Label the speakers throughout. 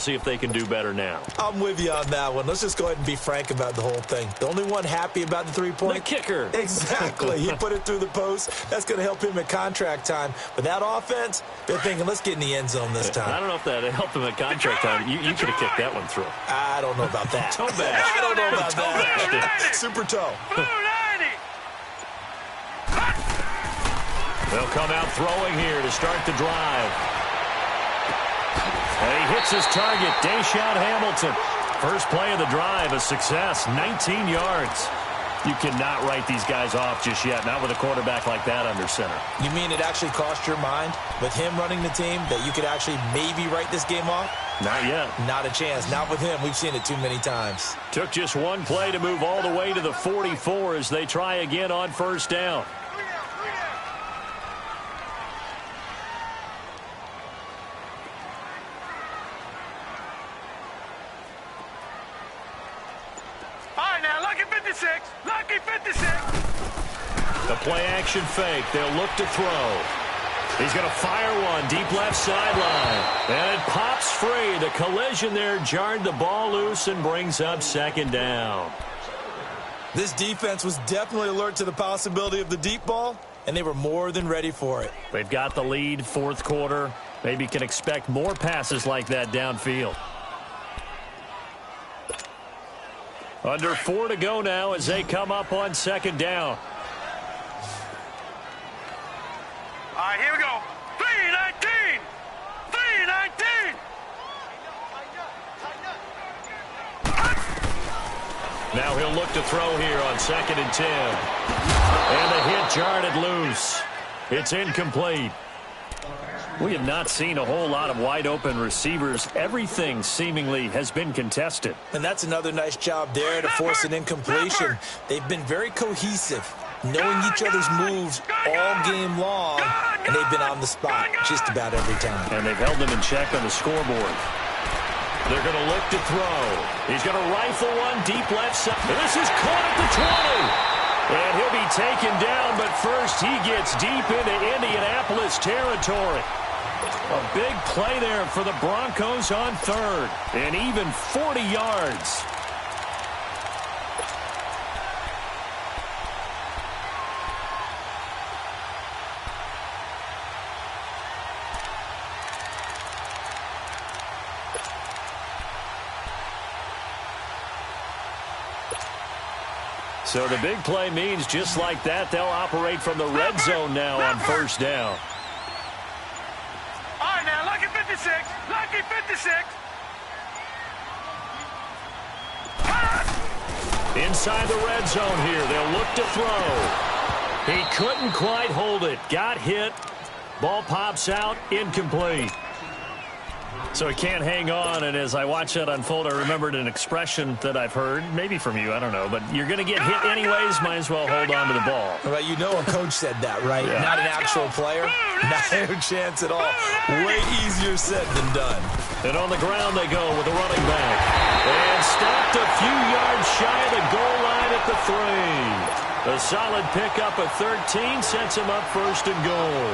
Speaker 1: see if they can do better now.
Speaker 2: I'm with you on that one. Let's just go ahead and be frank about the whole thing. The only one happy about the three-point?
Speaker 1: The kicker.
Speaker 2: Exactly. He put it through the post. That's going to help him at contract time. But that offense, they're thinking, let's get in the end zone this time.
Speaker 1: I don't know if that helped him at contract time. You could have kicked that one through.
Speaker 2: I don't know about that.
Speaker 1: Toe bash.
Speaker 2: I don't know about that. Super toe.
Speaker 1: They'll come out throwing here to start the drive. And he hits his target, Deshaun Hamilton. First play of the drive, a success, 19 yards. You cannot write these guys off just yet, not with a quarterback like that under center.
Speaker 2: You mean it actually crossed your mind with him running the team that you could actually maybe write this game off?
Speaker 1: Not yet.
Speaker 2: Not a chance. Not with him. We've seen it too many times.
Speaker 1: Took just one play to move all the way to the 44 as they try again on first down. The play-action fake. They'll look to throw. He's going to fire one deep left sideline. And it pops free. The collision there jarred the ball loose and brings up second down.
Speaker 2: This defense was definitely alert to the possibility of the deep ball, and they were more than ready for it.
Speaker 1: They've got the lead, fourth quarter. Maybe can expect more passes like that downfield. Under 4 to go now as they come up on second down.
Speaker 3: All right, here we go. 3-19. 3-19.
Speaker 1: Now he'll look to throw here on 2nd and 10. And the hit jarred it loose. It's incomplete. We have not seen a whole lot of wide-open receivers. Everything seemingly has been contested.
Speaker 2: And that's another nice job there to force an incompletion. They've been very cohesive, knowing each other's moves all game long, and they've been on the spot just about every time.
Speaker 1: And they've held them in check on the scoreboard. They're going to look to throw. He's going to rifle one deep left side. This is caught at the 20. And he'll be taken down, but first he gets deep into Indianapolis territory. A big play there for the Broncos on third. And even 40 yards. So the big play means just like that, they'll operate from the red zone now on first down.
Speaker 3: All right, now, lucky 56. Lucky 56.
Speaker 1: Inside the red zone here, they'll look to throw. He couldn't quite hold it. Got hit. Ball pops out, incomplete. So he can't hang on, and as I watch that unfold, I remembered an expression that I've heard, maybe from you, I don't know, but you're going to get hit anyways, might as well hold on to the ball.
Speaker 2: Well, you know a coach said that, right?
Speaker 1: Yeah.
Speaker 2: Not an actual player. No chance at all. Way easier said than done.
Speaker 1: And on the ground they go with the running back. And stopped a few yards shy of the goal line at the 3. A solid pickup of 13 sets him up first and goal.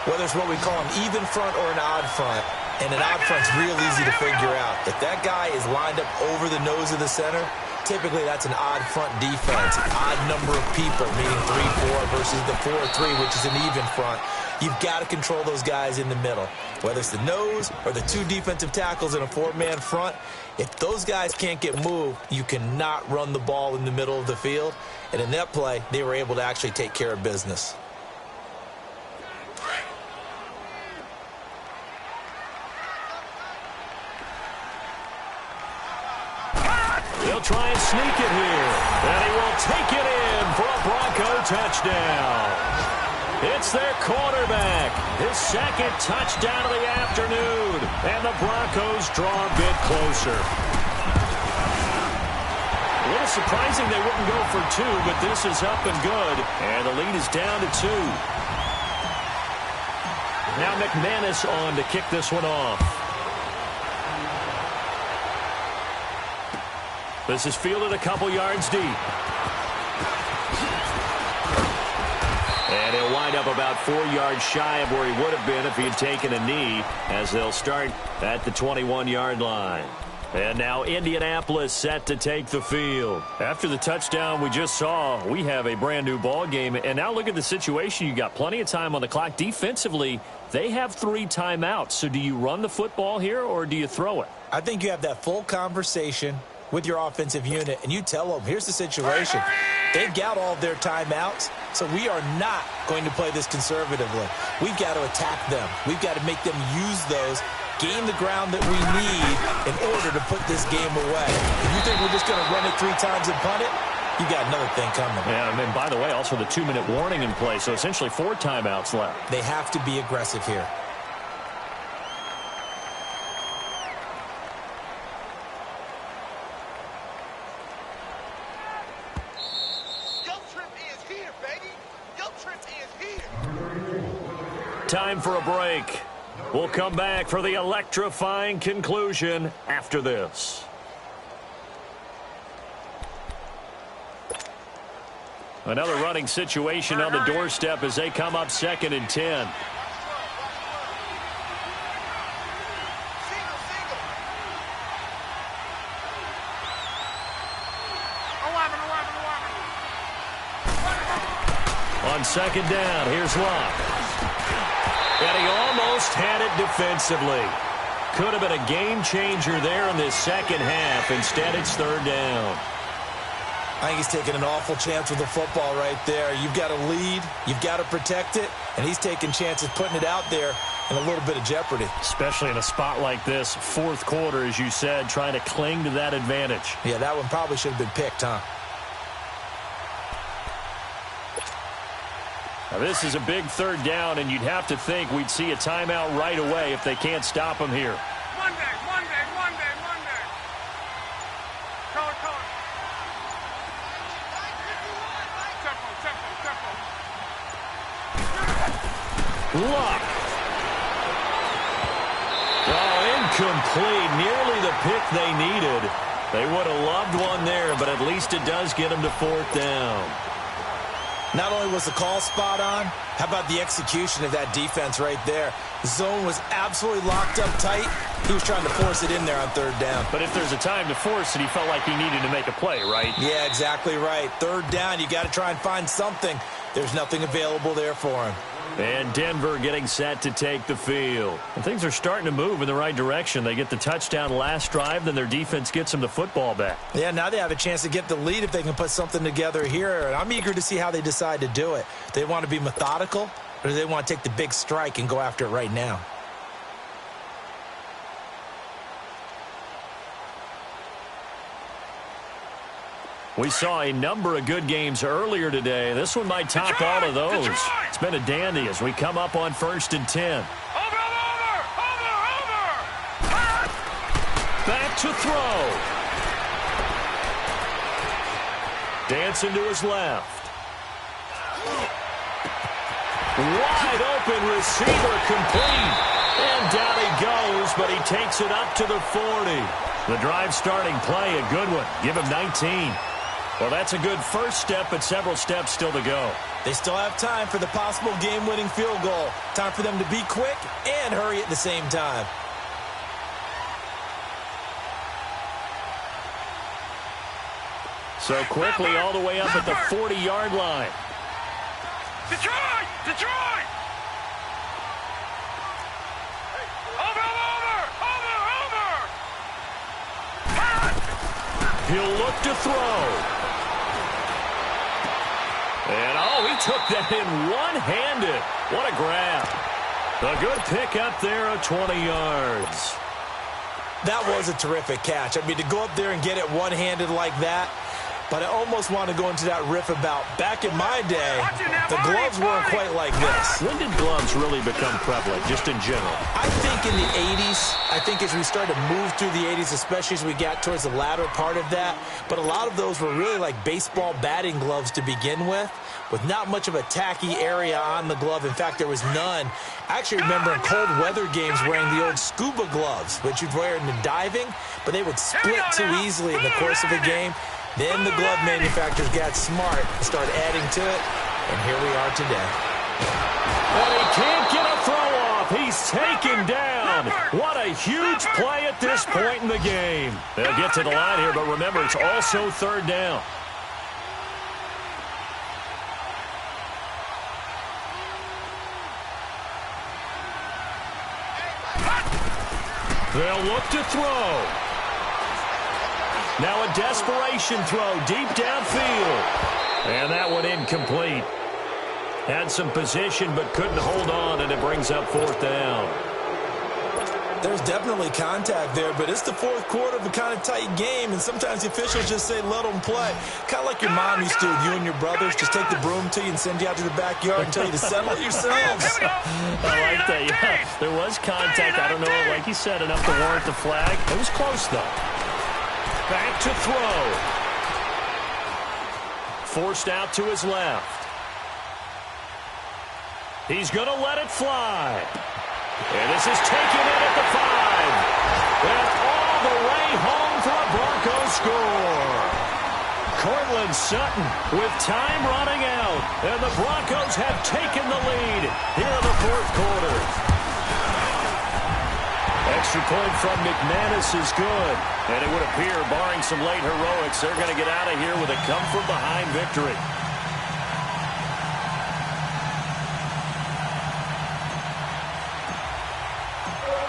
Speaker 2: Whether it's what we call an even front or an odd front, and an odd front's real easy to figure out. If that guy is lined up over the nose of the center, typically that's an odd front defense. Odd number of people, meaning 3-4 versus the 4-3, which is an even front. You've got to control those guys in the middle. Whether it's the nose or the 2 defensive tackles in a 4-man front, if those guys can't get moved, you cannot run the ball in the middle of the field. And in that play, they were able to actually take care of business.
Speaker 1: They'll try and sneak it here. And he will take it in for a Bronco touchdown. It's their quarterback. His second touchdown of the afternoon. And the Broncos draw a bit closer. A little surprising they wouldn't go for 2, but this is up and good. And the lead is down to 2. Now McManus on to kick this one off. This is fielded a couple yards deep. And he'll wind up about 4 yards shy of where he would have been if he had taken a knee, as they'll start at the 21-yard line. And now Indianapolis set to take the field. After the touchdown we just saw, we have a brand new ball game. And now look at the situation. You got plenty of time on the clock. Defensively, they have 3 timeouts. So do you run the football here or do you throw it?
Speaker 2: I think you have that full conversation with your offensive unit, and you tell them, here's the situation. They've got all of their timeouts, so we are not going to play this conservatively. We've got to attack them. We've got to make them use those, gain the ground that we need in order to put this game away. If you think we're just going to run it 3 times and punt it, you got another thing coming.
Speaker 1: Yeah, and then, by the way, also the 2-minute warning in play, so essentially 4 timeouts left.
Speaker 2: They have to be aggressive here.
Speaker 1: Time for a break. We'll come back for the electrifying conclusion after this. Another running situation on the doorstep as they come up 2nd and 10. On 2nd down, here's Locke. And he almost had it defensively. Could have been a game changer there in this second half. Instead, it's 3rd down.
Speaker 2: I think he's taking an awful chance with the football right there. You've got to lead. You've got to protect it. And he's taking chances putting it out there in a little bit of jeopardy.
Speaker 1: Especially in a spot like this, 4th quarter, as you said, trying to cling to that advantage.
Speaker 2: Yeah, that one probably should have been picked, huh?
Speaker 1: Now, this is a big 3rd down, and you'd have to think we'd see a timeout right away if they can't stop him here.
Speaker 3: Monday. Tempo.
Speaker 1: Luck. Oh, incomplete. Nearly the pick they needed. They would have loved one there, but at least it does get them to 4th down.
Speaker 2: Not only was the call spot on, how about the execution of that defense right there? The zone was absolutely locked up tight. He was trying to force it in there on 3rd down.
Speaker 1: But if there's a time to force it, he felt like he needed to make a play, right?
Speaker 2: Yeah, exactly right. 3rd down, you got to try and find something. There's nothing available there for him.
Speaker 1: And Denver getting set to take the field. And things are starting to move in the right direction. They get the touchdown last drive, then their defense gets them the football back.
Speaker 2: Yeah, now they have a chance to get the lead if they can put something together here. And I'm eager to see how they decide to do it. Do they want to be methodical, or do they want to take the big strike and go after it right now?
Speaker 1: We saw a number of good games earlier today. This one might top all of those. It's been a dandy as we come up on 1st and 10.
Speaker 3: Over!
Speaker 1: Back to throw. Dancing to his left. Wide open receiver complete. And down he goes, but he takes it up to the 40. The drive starting play, a good one. Give him 19. Well, that's a good first step, but several steps still to go.
Speaker 2: They still have time for the possible game-winning field goal. Time for them to be quick and hurry at the same time.
Speaker 1: So quickly all the way up at the 40-yard line.
Speaker 3: Detroit! Over!
Speaker 1: He'll look to throw. And, oh, he took that in one-handed. What a grab. A good pick up there at 20 yards.
Speaker 2: That was a terrific catch. I mean, to go up there and get it one-handed like that, but I almost want to go into that riff about back in my day, the gloves weren't quite like this.
Speaker 1: When did gloves really become prevalent, just in general?
Speaker 2: I think in the 80s. I think as we started to move through the 80s, especially as we got towards the latter part of that. But a lot of those were really like baseball batting gloves to begin with not much of a tacky area on the glove. In fact, there was none. I actually remember in cold weather games wearing the old scuba gloves, which you'd wear in the diving, but they would split too easily in the course of a game. Then the glove manufacturers got smart and started adding to it, and here we are today.
Speaker 1: can't get a throw off. He's taken down. What a huge play at this point in the game. They'll get to the line here, but remember, it's also third down. They'll look to throw. Now a desperation throw deep downfield. And that one incomplete. Had some position but couldn't hold on, and it brings up fourth down.
Speaker 2: There's definitely contact there, but it's the fourth quarter of a kind of tight game, and sometimes the officials just say let them play. Kind of like your mom used to with you and your brothers. Just take the broom to you and send you out to the backyard and tell you to settle it yourselves.
Speaker 1: I like that, yeah. There was contact. I don't know, like you said, enough to warrant the flag. It was close, though. Back to throw. Forced out to his left. He's going to let it fly. And this is taken in at the 5. And all the way home for a Broncos score. Cortland Sutton with time running out. And the Broncos have taken the lead here in the fourth quarter. Extra point from McManus is good. And it would appear, barring some late heroics, they're going to get out of here with a come-from-behind victory.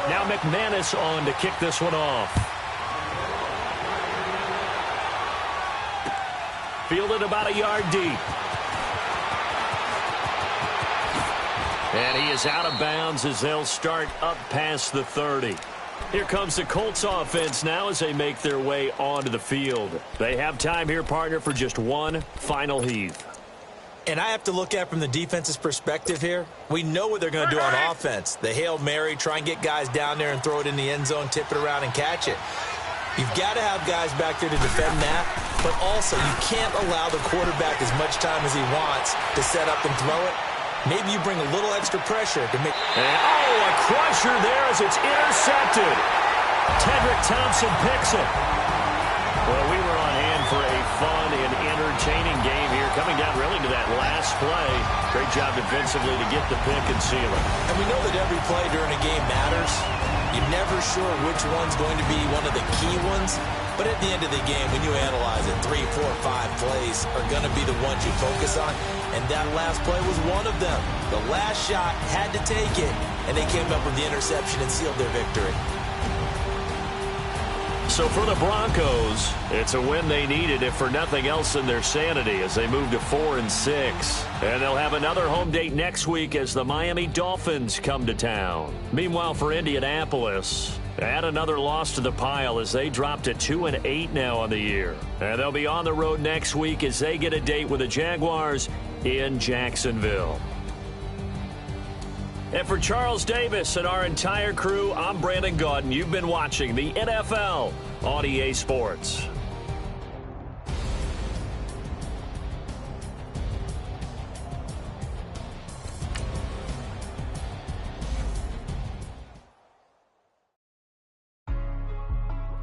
Speaker 1: Now McManus on to kick this one off. Fielded about a yard deep. And he is out of bounds as they'll start up past the 30. Here comes the Colts offense now as they make their way onto the field. They have time here, partner, for just one final heave.
Speaker 2: And I have to look at from the defense's perspective here. We know what they're going to do on offense. The Hail Mary, try and get guys down there and throw it in the end zone, tip it around and catch it. You've got to have guys back there to defend that, but also you can't allow the quarterback as much time as he wants to set up and throw it. Maybe you bring a little extra pressure to make...
Speaker 1: a crusher there as it's intercepted. Tedrick Thompson picks it. Well, we were on hand for a fun and entertaining game here, coming down really to that last play. Great job defensively to get the pick and seal it.
Speaker 2: And we know that every play during a game matters. You're never sure which one's going to be one of the key ones. But at the end of the game, when you analyze it, 3, 4, 5 plays are going to be the ones you focus on. And that last play was one of them. The last shot had to take it, and they came up with the interception and sealed their victory.
Speaker 1: So for the Broncos, it's a win they needed, if for nothing else than their sanity, as they move to 4-6. And they'll have another home date next week as the Miami Dolphins come to town. Meanwhile, for Indianapolis, add another loss to the pile as they drop to 2-8 now on the year. And they'll be on the road next week as they get a date with the Jaguars in Jacksonville. And for Charles Davis and our entire crew, I'm Brandon Gaudin. You've been watching the NFL on EA Sports.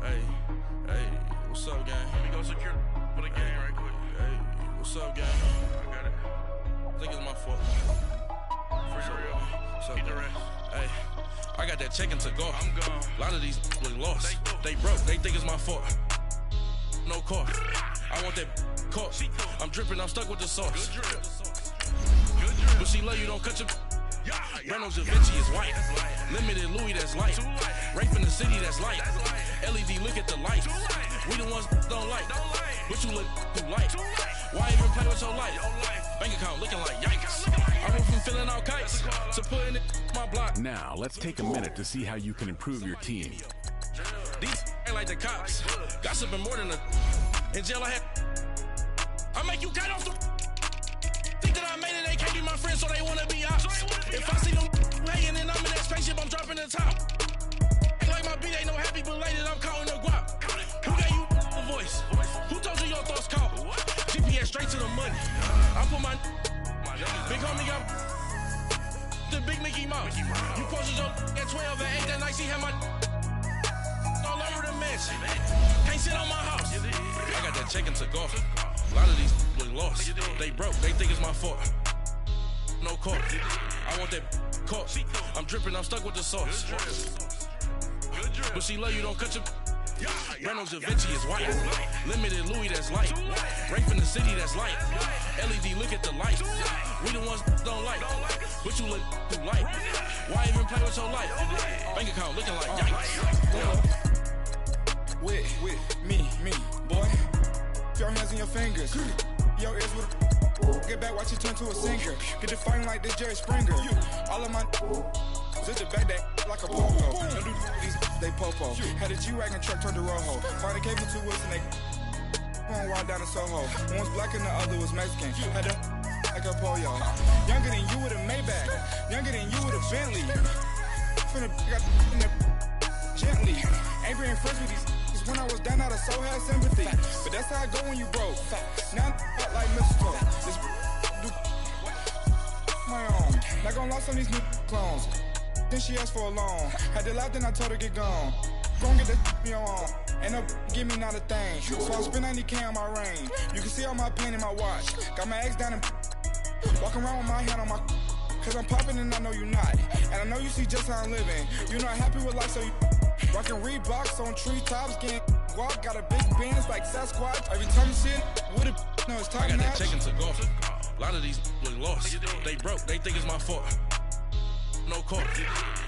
Speaker 4: Hey, what's up, gang? Let me go secure for the game right quick. Hey, what's up, gang? I got it. I think it's my fault. For real. Keep the rest. Hey, I got that check-in to go. I'm gone. A lot of these look lost. They broke. They think it's my fault. No car. I want that car. I'm dripping. I'm stuck with the sauce. Good drip. But she love you. Don't cut your... Reynolds Da Vinci is white. Limited Louis, that's light. Rape in the city, that's light. LED, look at the lights. We the ones don't like. But you look too light. Why even play with your life? Bank account looking like yikes. I went from filling out kites to putting it my block.
Speaker 5: Now, let's take a minute to see how you can improve your team.
Speaker 4: These ain't like the cops. Gossiping more than a... In jail I had... I make you cut off the... Think that I made it, they can't be my friends, so they wanna be ops. If I see them hating and I'm in that spaceship, I'm dropping the top. Ain't like my beat ain't no happy belated, I'm calling the guap. Who gave you the voice? Who told you your thoughts count? GPS straight to the money. I put my big homie got the big Mickey Mouse. You posted your at 12 and 8 that night, she had my all over the mansion. Can't sit on my house. I got that check-in to go. A lot of these look lost. They broke. They think it's my fault. No car. I want that caught. I'm dripping, I'm stuck with the sauce. But she love you, don't cut your. Reynolds Da Vinci is white. Limited Louis, that's light. Rape in the city, that's light. LED, look at the light. We the ones don't like. But you look too light. Why even play with your life? Bank account looking like yikes.
Speaker 6: With me, boy. Your hands and your fingers. Your ears with get back, watch you turn to a singer. Get the fighting like this Jerry Springer. All of my zit the back that like a popo. Don't do these, they popo. Had a G-Wagon truck turned to Rojo. Find a cable 2 wheels and they one ride down to Soho. One was black and the other was Mexican. Had a like a pollo. Younger than you with a Maybach. Younger than you with a Bentley. Finna got in the gently. Ain't being friends with these when I was down out of so had sympathy. But that's how I go when you broke. Now I'm like mistletoe. This do my own. Not gonna lost on these new clones. Then she asked for a loan. Had to laugh, then I told her get gone. Gon' get that me on. Ain't no give me not a thing. So I spend 90K on my ring. You can see all my pain in my watch. Got my ex down and walking around with my hand on my. Cause I'm popping and I know you not. And I know you see just how I'm living. You're not happy with life, so you rockin' Reeboks on treetops, getting guap. Got a big Benz like Sasquatch. Every time you see it, with it, no, it's time.
Speaker 4: I got that check into golf. A lot of these look lost. They broke, they think it's my fault. No court.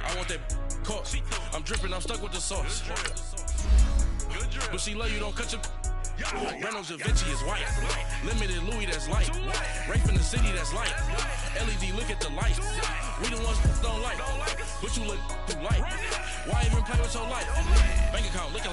Speaker 4: I want that caught. I'm dripping, I'm stuck with the sauce. But she love you, don't cut your. Reynolds Da Vinci is white. Limited Louis, that's light. Rape in the city, that's light. LED, look at the light. We the ones don't like. But you look too light. Why even play with your life? Bank account looking